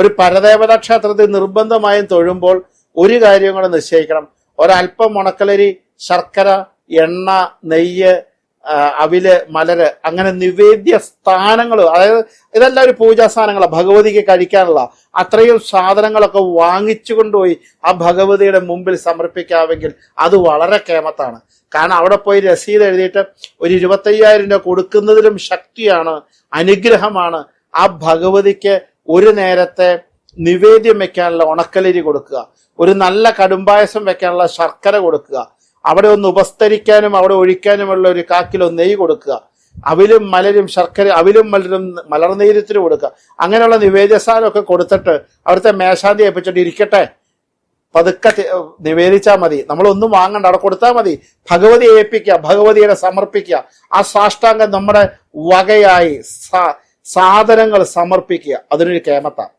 ഒരു പരദേവതാ ക്ഷേത്രത്തിൽ നിർബന്ധമായും തൊഴുമ്പോൾ ഒരു കാര്യം കൂടെ നിശ്ചയിക്കണം. ഒരല്പം ഉണക്കലരി, ശർക്കര, എണ്ണ, നെയ്യ്, അവില്, മലര്, അങ്ങനെ നിവേദ്യ സ്ഥാനങ്ങൾ, അതായത് ഇതെല്ലാം ഒരു പൂജാ സ്ഥാനങ്ങളാണ്, ഭഗവതിക്ക് കഴിക്കാനുള്ള അത്രയും സാധനങ്ങളൊക്കെ വാങ്ങിച്ചു കൊണ്ടുപോയി ആ ഭഗവതിയുടെ മുമ്പിൽ സമർപ്പിക്കാമെങ്കിൽ അത് വളരെ കേമത്താണ്. കാരണം അവിടെ പോയി രസീത് എഴുതിയിട്ട് ഒരു 25,000 രൂപ കൊടുക്കുന്നതിലും ശക്തിയാണ്, അനുഗ്രഹമാണ് ആ ഭഗവതിക്ക് ഒരു നേരത്തെ നിവേദ്യം വെക്കാനുള്ള ഉണക്കലരി കൊടുക്കുക, ഒരു നല്ല കടുംപായസം വെക്കാനുള്ള ശർക്കര കൊടുക്കുക, അവിടെ ഒന്ന് ഉപസ്തരിക്കാനും അവിടെ ഒഴിക്കാനുമുള്ള ഒരു 1/4 കിലോ നെയ്യ് കൊടുക്കുക, അവിലും മലരും ശർക്കര, അവിലും മലരും മലർനെയ്യത്തിന് കൊടുക്കുക. അങ്ങനെയുള്ള നിവേദ്യസാധനമൊക്കെ കൊടുത്തിട്ട് അവിടുത്തെ മേശാന്തി ഏൽപ്പിച്ചിട്ട് ഇരിക്കട്ടെ, പതുക്കെ നിവേദിച്ചാൽ മതി, നമ്മളൊന്നും വാങ്ങണ്ട, അവിടെ കൊടുത്താൽ മതി. ഭഗവതിയെ ഏൽപ്പിക്കുക, ഭഗവതിയെ സമർപ്പിക്കുക, ആ സാഷ്ടാംഗം നമ്മുടെ വകയായി സാധനങ്ങൾ സമർപ്പിക്കുക. അതിനൊരു കേമത്താണ്.